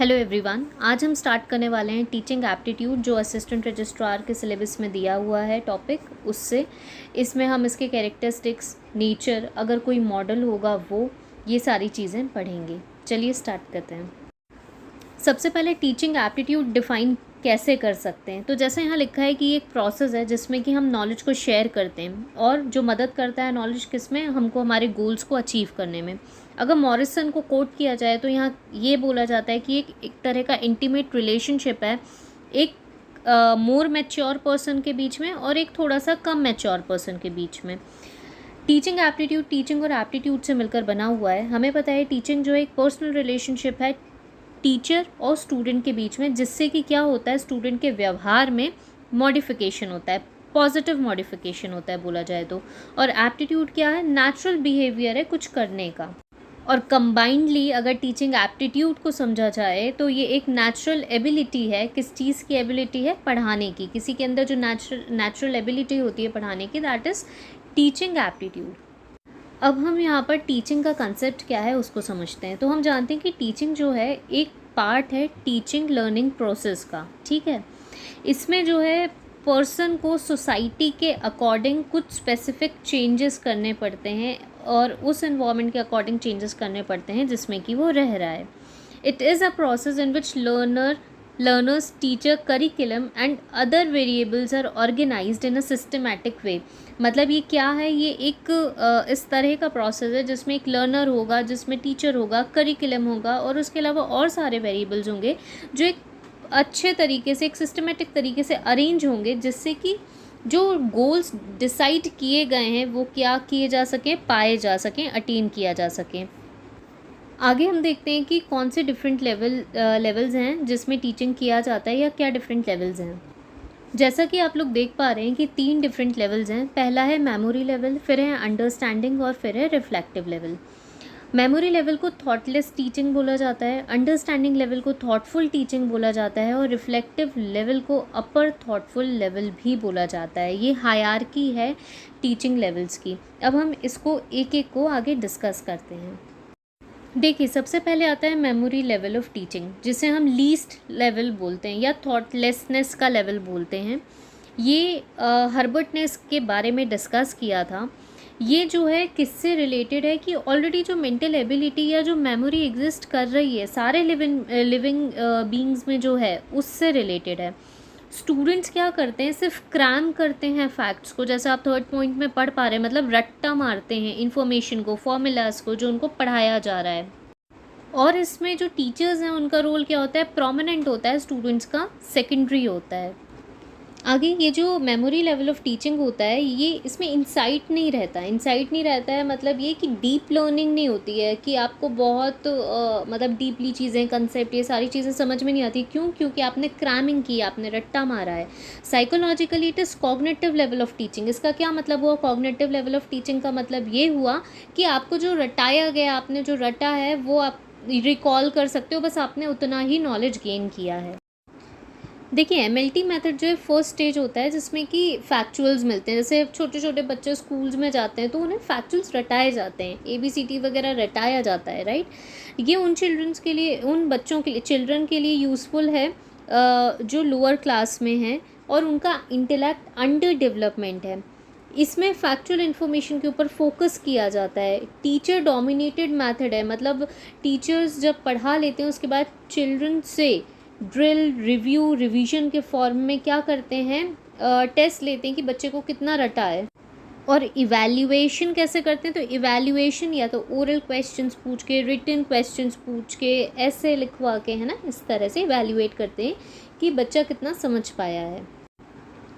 Hello everyone, आज हम start करने वाले हैं टीचिंग एप्टीट्यूड जो असिस्टेंट रजिस्ट्रार के सिलेबस में दिया हुआ है टॉपिक। उससे इसमें हम इसके कैरेक्टरिस्टिक्स, नेचर, अगर कोई मॉडल होगा वो, ये सारी चीज़ें पढ़ेंगे। चलिए स्टार्ट करते हैं। सबसे पहले टीचिंग एप्टीट्यूड डिफ़ाइन कैसे कर सकते हैं। तो जैसे यहाँ लिखा है कि ये एक प्रोसेस है जिसमें कि हम नॉलेज को शेयर करते हैं और जो मदद करता है नॉलेज किस में, हमको हमारे गोल्स को अचीव करने में। अगर मॉरिसन को कोट किया जाए तो यहाँ ये बोला जाता है कि एक तरह का इंटीमेट रिलेशनशिप है एक मोर मैच्योर पर्सन के बीच में और एक थोड़ा सा कम मैच्योर पर्सन के बीच में। टीचिंग एप्टीट्यूड टीचिंग और एप्टीट्यूड से मिलकर बना हुआ है। हमें पता है टीचिंग जो एक पर्सनल रिलेशनशिप है टीचर और स्टूडेंट के बीच में, जिससे कि क्या होता है, स्टूडेंट के व्यवहार में मॉडिफिकेशन होता है, पॉजिटिव मॉडिफिकेशन होता है बोला जाए तो। और एप्टीट्यूड क्या है, नेचुरल बिहेवियर है कुछ करने का। और कंबाइंडली अगर टीचिंग एप्टीट्यूड को समझा जाए तो ये एक नेचुरल एबिलिटी है। किस चीज़ की एबिलिटी है? पढ़ाने की। किसी के अंदर जो नेचुरल एबिलिटी होती है पढ़ाने की, दैट इज़ टीचिंग एप्टीट्यूड। अब हम यहाँ पर टीचिंग का कंसेप्ट क्या है उसको समझते हैं। तो हम जानते हैं कि टीचिंग जो है एक पार्ट है टीचिंग लर्निंग प्रोसेस का, ठीक है। इसमें जो है पर्सन को सोसाइटी के अकॉर्डिंग कुछ स्पेसिफिक चेंजेस करने पड़ते हैं और उस एनवायरनमेंट के अकॉर्डिंग चेंजेस करने पड़ते हैं जिसमें कि वो रह रहा है। It is a process in which learners, teacher, curriculum and other variables are organized in a systematic way। मतलब ये क्या है, ये एक इस तरह का प्रोसेस है जिसमें एक लर्नर होगा, जिसमें टीचर होगा, करिकुलम होगा और उसके अलावा और सारे वेरिएबल्स होंगे जो एक अच्छे तरीके से, एक सिस्टमेटिक तरीके से अरेंज होंगे, जिससे कि जो गोल्स डिसाइड किए गए हैं वो क्या किए जा सकें, पाए जा सकें, अटेन किया जा सकें। आगे हम देखते हैं कि कौन से डिफरेंट लेवल्स हैं जिसमें टीचिंग किया जाता है या क्या डिफरेंट लेवल्स हैं। जैसा कि आप लोग देख पा रहे हैं कि 3 डिफरेंट लेवल्स हैं। पहला है मेमोरी लेवल, फिर है अंडरस्टैंडिंग और फिर है रिफ्लेक्टिव लेवल। मेमोरी लेवल को थॉटलेस टीचिंग बोला जाता है, अंडरस्टैंडिंग लेवल को थॉटफुल टीचिंग बोला जाता है और रिफ्लेक्टिव लेवल को अपर थॉटफुल लेवल भी बोला जाता है। ये हायरार्की है टीचिंग लेवल्स की। अब हम इसको एक एक को आगे डिस्कस करते हैं। देखिए, सबसे पहले आता है मेमोरी लेवल ऑफ टीचिंग, जिसे हम लीस्ट लेवल बोलते हैं या थॉटलेसनेस का लेवल बोलते हैं। ये हर्बर्ट ने इसके बारे में डिस्कस किया था। ये जो है किससे रिलेटेड है कि ऑलरेडी जो मेंटल एबिलिटी या जो मेमोरी एग्जिस्ट कर रही है सारे लिविंग बीइंग्स में जो है, उससे रिलेटेड है। स्टूडेंट्स क्या करते हैं, सिर्फ क्रैम करते हैं फैक्ट्स को, जैसे आप थर्ड पॉइंट में पढ़ पा रहे हैं, मतलब रट्टा मारते हैं इन्फॉर्मेशन को, फॉर्मूलाज को जो उनको पढ़ाया जा रहा है। और इसमें जो टीचर्स हैं उनका रोल क्या होता है, प्रोमिनेंट होता है, स्टूडेंट्स का सेकेंडरी होता है। आगे ये जो मेमोरी लेवल ऑफ टीचिंग होता है, ये इसमें इंसाइट नहीं रहता है। मतलब ये कि डीप लर्निंग नहीं होती है कि आपको बहुत मतलब डीपली चीज़ें, कंसेप्ट, ये सारी चीज़ें समझ में नहीं आती। क्यों? क्योंकि आपने क्रैमिंग की, आपने रट्टा मारा है। Psychologically it is cognitive level of teaching. इसका क्या मतलब हुआ? कॉग्निटिव लेवल ऑफ टीचिंग का मतलब ये हुआ कि आपको जो रटाया गया, आपने जो रटा है वो आप रिकॉल कर सकते हो, बस आपने उतना ही नॉलेज गेन किया है। देखिए, एमएलटी मेथड जो है फर्स्ट स्टेज होता है जिसमें कि फैक्चुअल्स मिलते हैं। जैसे छोटे छोटे बच्चे स्कूल्स में जाते हैं तो उन्हें फैक्चुअल्स रटाए जाते हैं, ABCD वगैरह रटाया जाता है, राइट। ये उन चिल्ड्रंस के लिए, उन बच्चों के लिए, चिल्ड्रन के लिए यूज़फुल है जो लोअर क्लास में हैं और उनका इंटेलेक्ट अंडर डेवलपमेंट है। इसमें फैक्चुअल इन्फॉर्मेशन के ऊपर फोकस किया जाता है। टीचर डोमिनेटेड मेथड है, मतलब टीचर्स जब पढ़ा लेते हैं उसके बाद चिल्ड्रन से ड्रिल, रिव्यू, रिवीजन के फॉर्म में क्या करते हैं, टेस्ट लेते हैं कि बच्चे को कितना रटा है। और इवैल्यूएशन कैसे करते हैं? तो इवैल्यूएशन या तो ओरल क्वेश्चंस पूछ के, रिटन क्वेश्चंस पूछ के, ऐसे लिखवा के, है ना, इस तरह से इवैल्यूएट करते हैं कि बच्चा कितना समझ पाया है।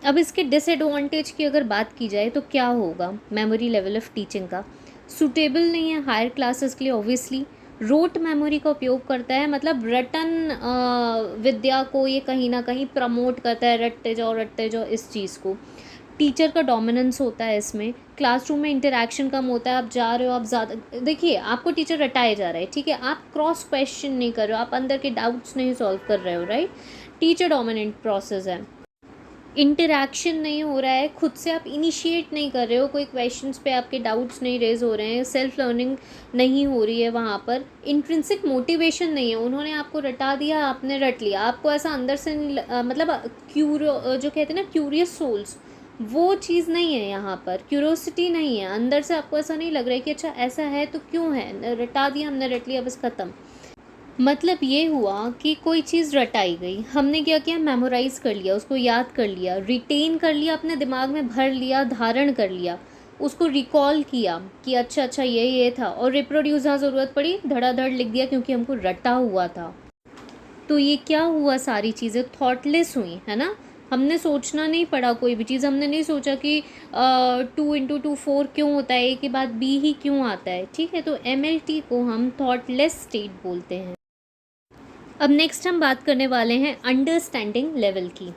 अब इसके डिसएडवांटेज की अगर बात की जाए तो क्या होगा मेमोरी लेवल ऑफ टीचिंग का? सूटेबल नहीं है हायर क्लासेस के लिए, ऑब्वियसली। रोट मेमोरी का उपयोग करता है, मतलब रटन विद्या को ये कहीं ना कहीं प्रमोट करता है, रटते जाओ इस चीज़ को। टीचर का डोमिनेंस होता है इसमें। क्लासरूम में इंटरेक्शन कम होता है, आप जा रहे हो, आप ज़्यादा, देखिए आपको टीचर रटाए जा रहा है, ठीक है, आप क्रॉस क्वेश्चन नहीं कर रहे हो, आप अंदर के डाउट्स नहीं सॉल्व कर रहे हो, राइट। टीचर डोमिनेंट प्रोसेस है। इंटरैक्शन नहीं हो रहा है, खुद से आप इनिशिएट नहीं कर रहे हो, कोई क्वेश्चंस पे आपके डाउट्स नहीं रेज हो रहे हैं, सेल्फ लर्निंग नहीं हो रही है, वहाँ पर इंट्रिंसिक मोटिवेशन नहीं है, उन्होंने आपको रटा दिया, आपने रट लिया, आपको ऐसा अंदर से मतलब जो कहते हैं ना क्यूरियस सोल्स, वो चीज़ नहीं है यहाँ पर, क्यूरोसिटी नहीं है अंदर से, आपको ऐसा नहीं लग रहा है कि अच्छा ऐसा है तो क्यों है, रटा दिया हमने, रट लिया, बस ख़त्म। मतलब ये हुआ कि कोई चीज़ रटाई गई, हमने क्या किया, मेमोराइज़ कर लिया, उसको याद कर लिया, रिटेन कर लिया, अपने दिमाग में भर लिया, धारण कर लिया, उसको रिकॉल किया कि अच्छा अच्छा ये था, और रिप्रोड्यूस जहाँ ज़रूरत पड़ी धड़ाधड़ लिख दिया क्योंकि हमको रटा हुआ था। तो ये क्या हुआ, सारी चीज़ें थॉटलेस हुई, है ना। हमने सोचना नहीं पड़ा कोई भी चीज़, हमने नहीं सोचा कि 2 × 2 4 क्यों होता है, ए के बाद बी ही क्यों आता है, ठीक है। तो MLT को हम थॉटलेस स्टेट बोलते हैं। अब नेक्स्ट हम बात करने वाले हैं अंडरस्टैंडिंग लेवल की।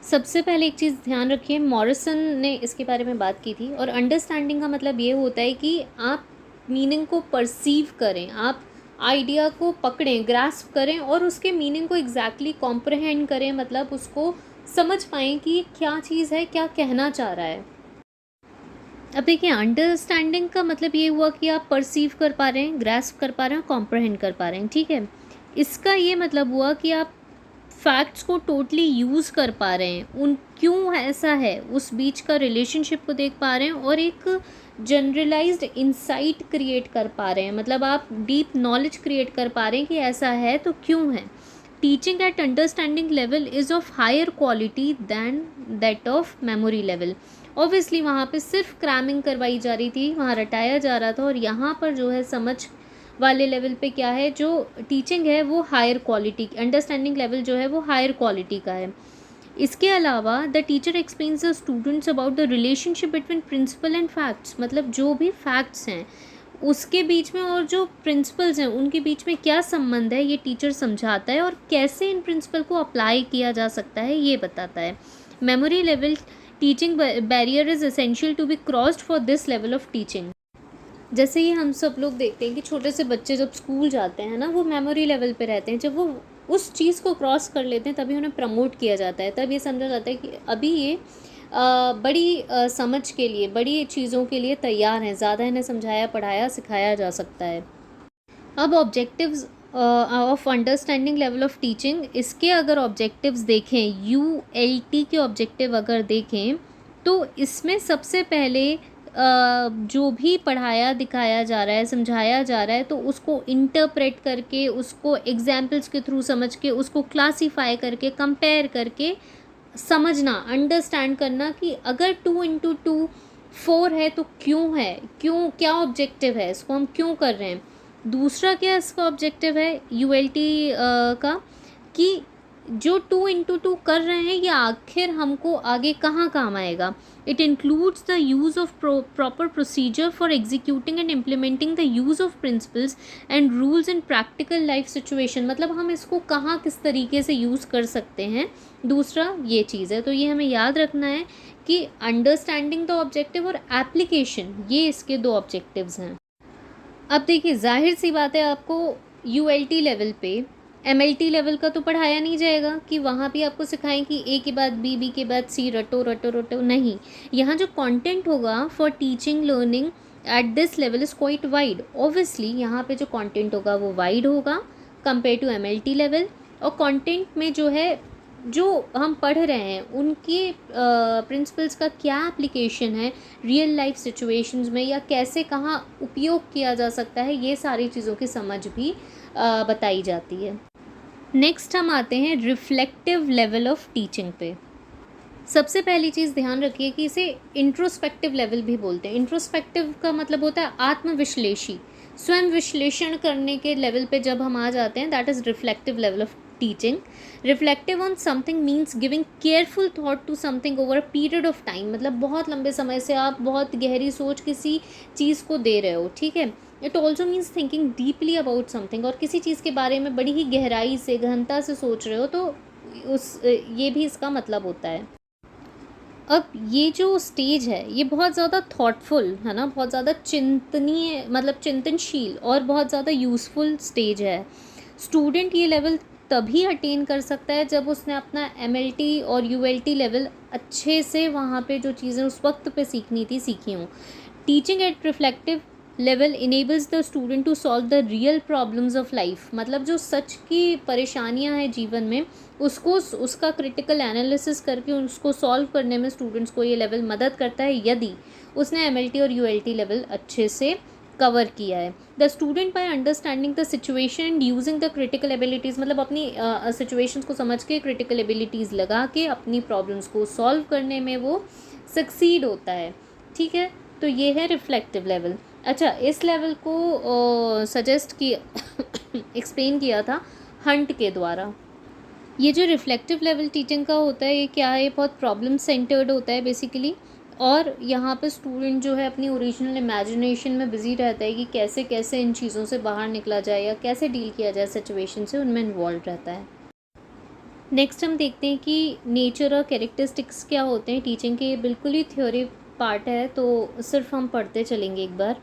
सबसे पहले एक चीज़ ध्यान रखिए, मॉरिसन ने इसके बारे में बात की थी, और अंडरस्टैंडिंग का मतलब ये होता है कि आप मीनिंग को परसीव करें, आप आइडिया को पकड़ें, ग्रास्प करें, और उसके मीनिंग को एग्जैक्टली कॉम्प्रहेंड करें, मतलब उसको समझ पाएँ कि क्या चीज़ है, क्या कहना चाह रहा है। अब देखिए, अंडरस्टैंडिंग का मतलब ये हुआ कि आप परसीव कर पा रहे हैं, ग्रास्प कर पा रहे हैं, कॉम्प्रहेंड कर पा रहे हैं, ठीक है। इसका ये मतलब हुआ कि आप फैक्ट्स को टोटली यूज़ कर पा रहे हैं, उन क्यों ऐसा है उस बीच का रिलेशनशिप को देख पा रहे हैं, और एक जनरलाइज्ड इंसाइट क्रिएट कर पा रहे हैं, मतलब आप डीप नॉलेज क्रिएट कर पा रहे हैं कि ऐसा है तो क्यों है। Teaching at understanding level is of higher quality than that of memory level. Obviously वहाँ पे सिर्फ क्रैमिंग करवाई जा रही थी, वहाँ रटाया जा रहा था, और यहाँ पर जो है समझ वाले लेवल पे क्या है, जो टीचिंग है वो हायर क्वालिटी, अंडरस्टैंडिंग लेवल जो है वो हायर क्वालिटी का है। इसके अलावा the teacher explains the students about the relationship between principle and facts, मतलब जो भी फैक्ट्स हैं उसके बीच में और जो प्रिंसिपल्स हैं उनके बीच में क्या संबंध है, ये टीचर समझाता है, और कैसे इन प्रिंसिपल को अप्लाई किया जा सकता है ये बताता है। Memory level teaching barrier is essential to be crossed for this level of teaching. जैसे ही हम सब लोग देखते हैं कि छोटे से बच्चे जब स्कूल जाते हैं ना, वो मेमोरी लेवल पे रहते हैं, जब वो उस चीज़ को क्रॉस कर लेते हैं तभी उन्हें प्रमोट किया जाता है, तब ये समझा जाता है कि अभी ये बड़ी समझ के लिए, बड़ी चीज़ों के लिए तैयार हैं, ज़्यादा इन्हें समझाया पढ़ाया सिखाया जा सकता है। अब objectives of understanding level of teaching, इसके अगर ऑब्जेक्टिव्स देखें, ULT के ऑब्जेक्टिव अगर देखें, तो इसमें सबसे पहले जो भी पढ़ाया दिखाया जा रहा है, समझाया जा रहा है, तो उसको इंटरप्रेट करके, उसको एग्जाम्पल्स के थ्रू समझ के, उसको क्लासीफाई करके, कंपेयर करके समझना, अंडरस्टैंड करना कि अगर 2 × 2 4 है तो क्यों है, क्यों, क्या ऑब्जेक्टिव है, इसको हम क्यों कर रहे हैं। दूसरा क्या इसका ऑब्जेक्टिव है ULT का, कि जो 2 × 2 कर रहे हैं ये आखिर हमको आगे कहाँ काम आएगा। It includes the use of proper procedure for executing and implementing the use of principles and rules in practical life situation, मतलब हम इसको कहाँ किस तरीके से यूज़ कर सकते हैं, दूसरा ये चीज़ है। तो ये हमें याद रखना है कि अंडरस्टैंडिंग द ऑब्जेक्टिव और एप्लीकेशन, ये इसके 2 ऑब्जेक्टिव्स हैं। अब देखिए, जाहिर सी बात है, आपको ULT लेवल पे MLT लेवल का तो पढ़ाया नहीं जाएगा कि वहाँ भी आपको सिखाएं कि A के बाद B के बाद C, रटो रटो रटो, नहीं। यहाँ जो कंटेंट होगा for teaching learning at this level is quite wide. Obviously यहाँ पे जो कंटेंट होगा वो वाइड होगा कंपेयर टू MLT लेवल, और कंटेंट में जो है, जो हम पढ़ रहे हैं उनके प्रिंसिपल्स का क्या एप्लीकेशन है रियल लाइफ सिचुएशंस में, या कैसे कहाँ उपयोग किया जा सकता है, ये सारी चीज़ों की समझ भी बताई जाती है। नेक्स्ट हम आते हैं रिफ्लेक्टिव लेवल ऑफ टीचिंग पे। सबसे पहली चीज़ ध्यान रखिए कि इसे इंट्रोस्पेक्टिव लेवल भी बोलते हैं। इंट्रोस्पेक्टिव का मतलब होता है आत्मविश्लेषी, स्वयं विश्लेषण करने के लेवल पे जब हम आ जाते हैं, that is reflective level of teaching. Reflective on something means giving careful thought to something over a period of time, मतलब बहुत लंबे समय से आप बहुत गहरी सोच किसी चीज़ को दे रहे हो, ठीक है। It also means thinking deeply about something, और किसी चीज़ के बारे में बड़ी ही गहराई से, गहनता से सोच रहे हो, तो ये भी इसका मतलब होता है। अब ये जो स्टेज है ये बहुत ज़्यादा थॉटफुल है ना, बहुत ज़्यादा चिंतनीय, मतलब चिंतनशील और बहुत ज़्यादा यूज़फुल स्टेज है। स्टूडेंट ये लेवल तभी अटेन कर सकता है जब उसने अपना MLT और ULT लेवल अच्छे से वहाँ पे जो चीज़ें उस वक्त पे सीखनी थी सीखी हों। Teaching at reflective level enables the student to solve the real problems of life, मतलब जो सच की परेशानियां हैं जीवन में उसको उसका क्रिटिकल एनालिसिस करके उसको सॉल्व करने में स्टूडेंट्स को ये लेवल मदद करता है यदि उसने MLT और ULT लेवल अच्छे से कवर किया है। The student by understanding the situation and using the critical abilities, मतलब अपनी सिचुएशंस को समझ के क्रिटिकल एबिलिटीज़ लगा के अपनी प्रॉब्लम्स को सॉल्व करने में वो सक्सीड होता है। ठीक है, तो ये है रिफ्लेक्टिव लेवल। अच्छा, इस लेवल को सजेस्ट किया एक्सप्लेन किया था हंट के द्वारा। ये जो रिफ्लेक्टिव लेवल टीचिंग का होता है ये क्या है, बहुत प्रॉब्लम सेंटर्ड होता है बेसिकली, और यहाँ पर स्टूडेंट जो है अपनी ओरिजिनल इमेजिनेशन में बिजी रहता है कि कैसे कैसे इन चीज़ों से बाहर निकला जाए या कैसे डील किया जाए सिचुएशन से, उनमें इन्वॉल्व रहता है। नेक्स्ट हम देखते हैं कि नेचर और कैरेक्टरिस्टिक्स क्या होते हैं टीचिंग के। बिल्कुल ही थ्योरी पार्ट है तो सिर्फ हम पढ़ते चलेंगे एक बार।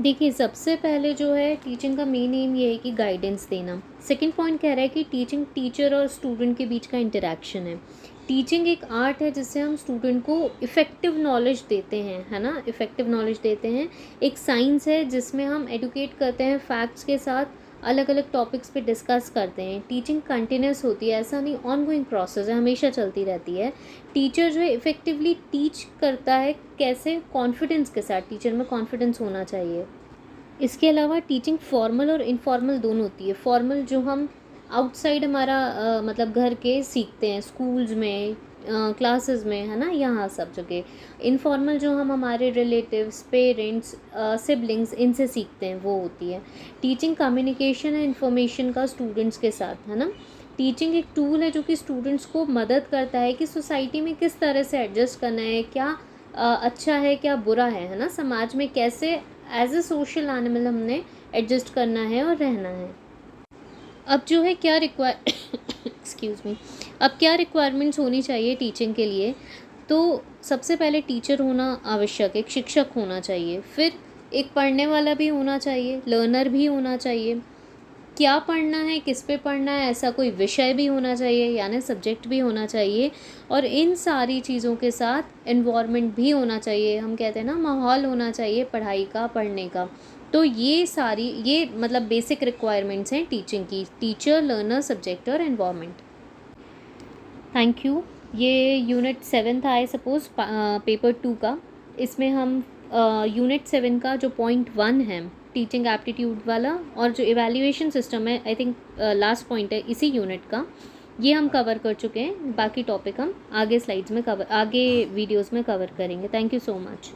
देखिए, सबसे पहले जो है टीचिंग का मेन एम ये है कि गाइडेंस देना। सेकंड पॉइंट कह रहा है कि टीचिंग टीचर और स्टूडेंट के बीच का इंटरेक्शन है। टीचिंग एक आर्ट है जिससे हम स्टूडेंट को इफ़ेक्टिव नॉलेज देते हैं, है ना, इफ़ेक्टिव नॉलेज देते हैं। एक साइंस है जिसमें हम एडुकेट करते हैं फैक्ट्स के साथ, अलग अलग टॉपिक्स पे डिस्कस करते हैं। टीचिंग कंटिन्यूस होती है, ऐसा नहीं, ऑनगोइंग प्रोसेस है, हमेशा चलती रहती है। टीचर जो है इफ़ेक्टिवली टीच करता है, कैसे, कॉन्फिडेंस के साथ, टीचर में कॉन्फिडेंस होना चाहिए। इसके अलावा टीचिंग फॉर्मल और इनफॉर्मल दोनों होती है। फॉर्मल जो हम आउटसाइड हमारा मतलब घर के सीखते हैं, स्कूल्स में, क्लासेस में, है ना, यहाँ सब जगह। इनफॉर्मल जो हम हमारे रिलेटिव्स, पेरेंट्स, सिबलिंग्स, इनसे सीखते हैं, वो होती है। टीचिंग कम्युनिकेशन है इन्फॉर्मेशन का स्टूडेंट्स के साथ, है ना। टीचिंग एक टूल है जो कि स्टूडेंट्स को मदद करता है कि सोसाइटी में किस तरह से एडजस्ट करना है, क्या अच्छा है क्या बुरा है ना, समाज में कैसे एज ए सोशल एनिमल हमने एडजस्ट करना है और रहना है। अब जो है क्या एक्सक्यूज़ मी, अब क्या रिक्वायरमेंट्स होनी चाहिए टीचिंग के लिए, तो सबसे पहले टीचर होना आवश्यक है, एक शिक्षक होना चाहिए, फिर एक पढ़ने वाला भी होना चाहिए, लर्नर भी होना चाहिए। क्या पढ़ना है, किस पे पढ़ना है, ऐसा कोई विषय भी होना चाहिए, यानी सब्जेक्ट भी होना चाहिए, और इन सारी चीज़ों के साथ एनवायरनमेंट भी होना चाहिए। हम कहते हैं ना, माहौल होना चाहिए पढ़ाई का, पढ़ने का। तो ये मतलब बेसिक रिक्वायरमेंट्स हैं टीचिंग की, टीचर, लर्नर, सब्जेक्ट और एनवायरनमेंट। Thank you. ये यूनिट 7 था आई सपोज़, पेपर 2 का। इसमें हम यूनिट 7 का जो पॉइंट 1 है टीचिंग एप्टीट्यूड वाला, और जो इवैल्यूएशन सिस्टम है, आई थिंक लास्ट पॉइंट है इसी यूनिट का, ये हम कवर कर चुके हैं। बाकी टॉपिक हम आगे स्लाइड्स में कवर, आगे वीडियोस में कवर करेंगे। Thank you so much.